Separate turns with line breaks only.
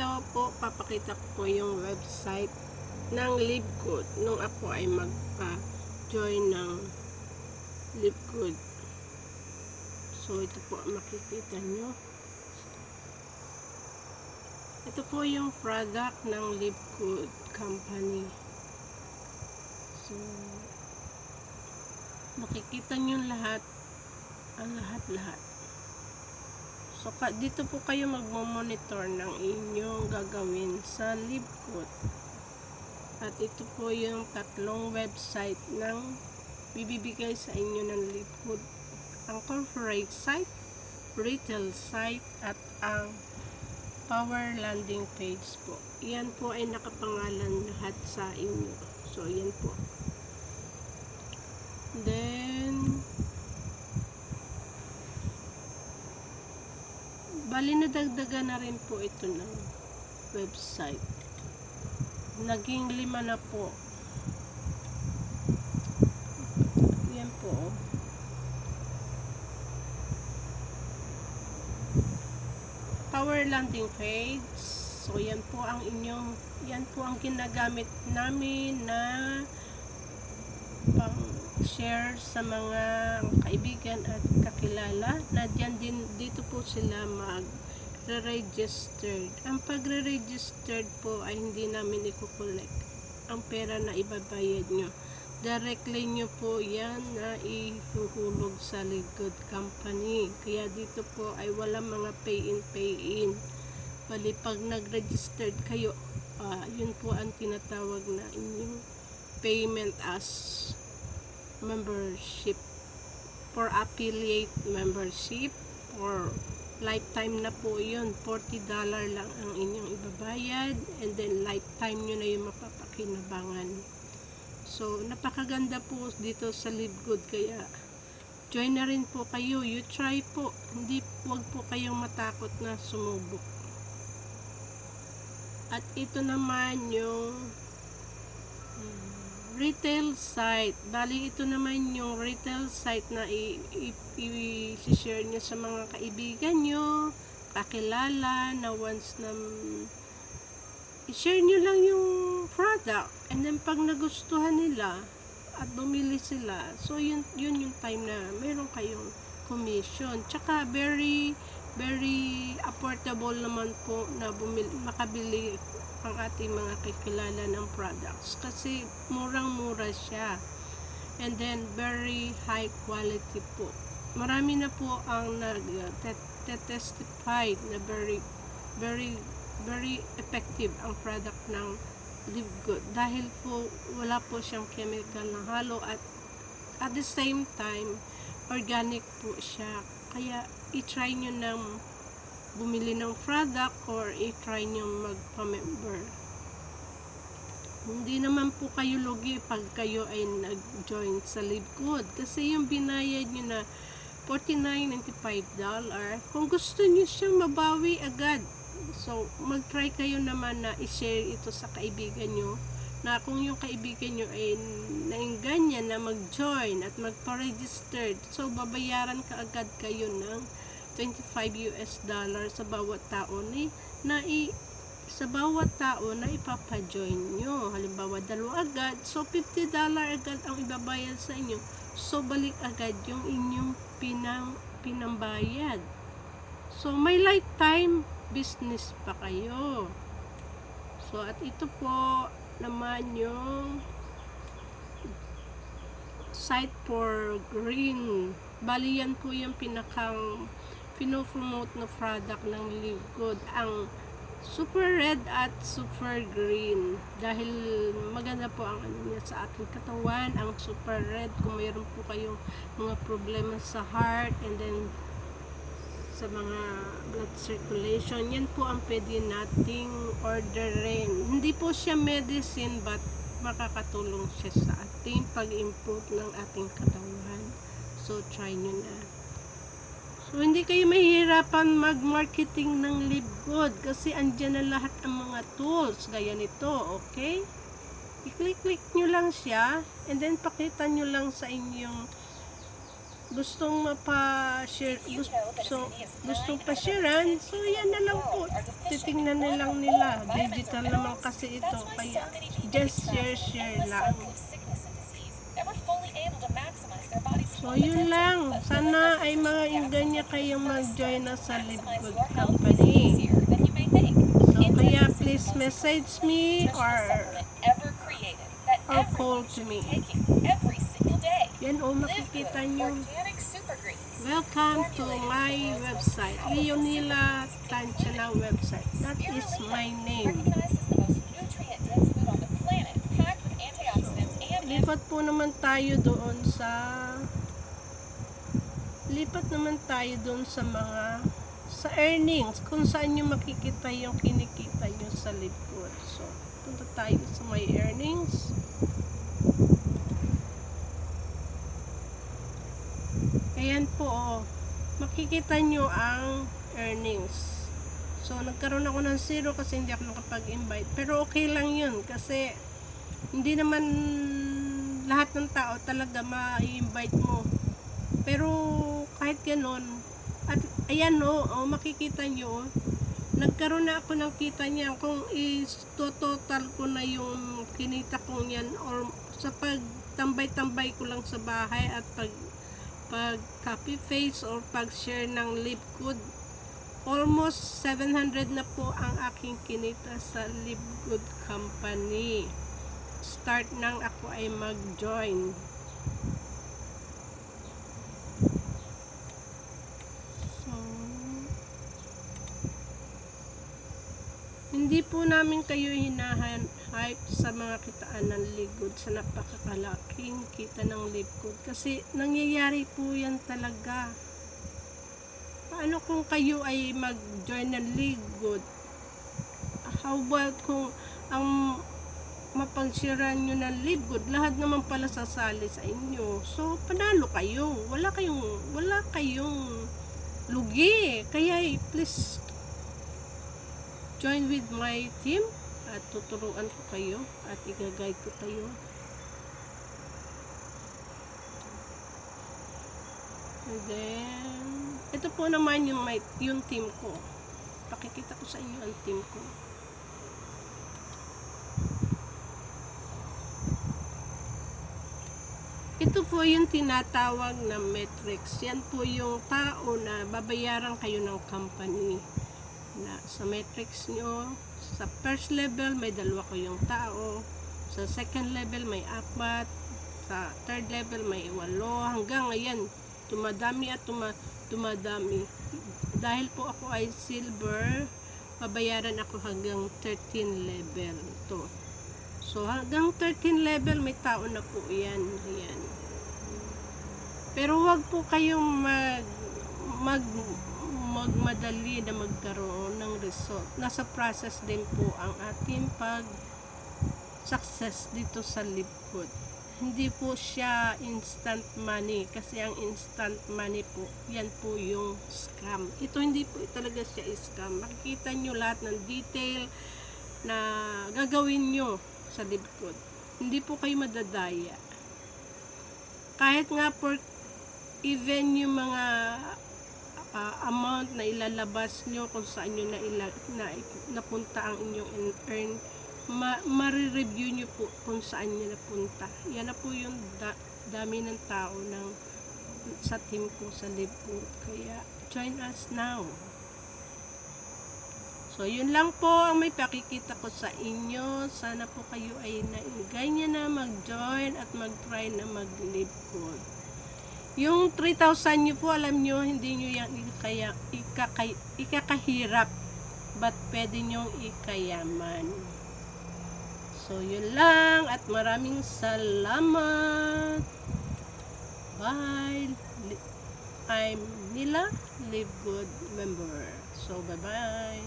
ito po, papakita ko po yung website ng Livegood nung ako ay magpa-join ng Livegood. So, ito po makikita nyo. Ito po yung product ng Livegood Company. So, makikita nyo lahat, ang lahat-lahat. So, dito po kayo magmo-monitor ng inyong gagawin sa Livegood. At ito po yung tatlong website ng bibibigay sa inyo ng Livegood. Ang corporate site, retail site, at ang power landing page po. Yan po ay nakapangalan lahat sa inyo. So, yan po. Then, bali nadagdagan na rin po ito ng website. Naging 5 na po. Yan po. Power landing page. So yan po ang inyong, yan po ang ginagamit namin na pang share sa mga kaibigan at kakilala na dyan din, dito po sila mag-registered. Ang pagre-registered po ay hindi namin i-collect ang pera na ibabayad nyo. Directly nyo po yan na ihuhulog sa Livegood Company. Kaya dito po ay wala mga pay-in. Bali pag nag-registered kayo, yun po ang tinatawag na inyong payment as membership, for affiliate membership, or lifetime na po yun. $40 lang ang inyong ibabayad, and then lifetime nyo na yung mapapakinabangan. So napakaganda po dito sa Livegood, kaya join na rin po kayo. You try po, wag po kayong matakot na sumubok. At ito naman yung retail site. Bali ito naman yung retail site na i-share nyo sa mga kaibigan nyo, kakilala, na once na i-share nyo lang yung product, and then pag nagustuhan nila at bumili sila, so yun yung time na meron kayong commission. Tsaka very affordable naman po na makabili ang ating mga kakilala ng products, kasi murang-mura siya, and then very high quality po. Marami na po ang nag-testify na very effective ang product ng Livegood, dahil po wala po siyang chemical na halo, at the same time organic po siya. Kaya i-try nyo ng bumili ng product, or i-try nyo magpa-member. Hindi naman po kayo lugi pag kayo ay nag-join sa Livegood, kasi yung binayad nyo na $49.95, kung gusto nyo siyang mabawi agad, so mag-try kayo naman na i-share ito sa kaibigan nyo, na kung yung kaibigan nyo ay nainganyan na mag-join at magpa-registered, so babayaran ka agad kayo ng $25 sa bawat tao sa bawat tao na ipapa-join nyo. Halimbawa 2 agad, so $50 agad ang ibabayad sa inyo, so balik agad yung inyong pinambayad. So may lifetime business pa kayo. So at ito po naman yung site for green. Bali yan po yung pinakang pinopromote na product ng Livegood, ang super red at super green, dahil maganda po ang ano niya sa ating katawan. Ang super red, kung mayroon po kayong mga problema sa heart, and then sa mga blood circulation, yan po ang pwede nating orderin. Hindi po siya medicine, but makakatulong siya sa ating pag-improve ng ating katawan. So try nyo na. So hindi kayo mahihirapan mag-marketing ng Livegood, kasi andyan na lahat ang mga tools gaya nito, okay? I-click nyo lang siya, and then pakita nyo lang sa inyong gustong pa-share, gustong pa-sharean, so yan na lang po. titingnan nilang nila. Digital naman kasi ito. Kaya just share lang. So yun lang. Sana ay ganyan kayong mag-join na sa Live Good Company. So kaya please message me or call to me. Yan o, makikita nyo. Welcome to my website. Leonila Tanchana website. That is my name. Lipat po naman tayo doon sa mga earnings, kung saan nyo makikita yung kinikita nyo sa Live Good. So, punta tayo sa my earnings. Ayan po, makikita nyo ang earnings. So, nagkaroon ako ng 0 kasi hindi ako nakapag-invite. Pero okay lang yun kasi hindi naman lahat ng tao talaga ma-invite mo. Pero kahit ganon, at ayan makikita nyo, nagkaroon na ako ng kita niya kung total ko na yung kinita kong yan or sa pagtambay-tambay ko lang sa bahay at pag copy paste or pag share ng Live Good, almost 700 na po ang aking kinita sa Live Good Company. Start nang ako ay mag-join. So, hindi po namin kayo hinahype sa mga kitaan ng Live Good, sa napakakalaking kita ng Live Good. Kasi nangyayari po yan talaga. Paano kung kayo ay mag-join ng Live Good? How about kung ang mapagsiran nyo ng Live Good, lahat naman pala sasali sa inyo. So, panalo kayo. Wala kayong lugi. Kaya, please, join with my team at tuturuan ko kayo at i-guide ko kayo. And then, ito po naman yung team ko. Pakikita ko sa inyo ang team ko. Ito po yung tinatawag na metrics. Yan po yung tao na babayaran kayo ng company. Na sa metrics nyo, sa first level may 2 kayong tao, sa second level may 4, sa third level may 8, hanggang ngayon tumadami at tumadami. Dahil po ako ay silver, babayaran ako hanggang 13 level ito. So, hanggang 13 level, may tao na po yan. Ayan. Pero wag po kayong magmadali na magkaroon ng result. Nasa process din po ang ating pag-success dito sa Live Good. Hindi po siya instant money. Kasi ang instant money po, yan po yung scam. Ito hindi po talaga siya scam. Makikita nyo lahat ng detail na gagawin nyo sa Live Good. Hindi po kayo madadaya. Kahit nga for even yung mga amount na ilalabas nyo kung saan nyo napunta ang inyong earn, ma-review nyo po kung saan nyo napunta. Yan na po yung dami ng tao sa team ko sa Live Good. Kaya join us now. So, yun lang po ang may pakikita ko sa inyo. Sana po kayo ay ganyan na mag-join at mag-try na mag-Live Good. Yung 3,000 nyo po, alam nyo, hindi nyo yan ikakahirap. But pwede nyo ikayaman. So, yun lang. At maraming salamat. Bye. I'm Nila, Live Good member. So, bye-bye.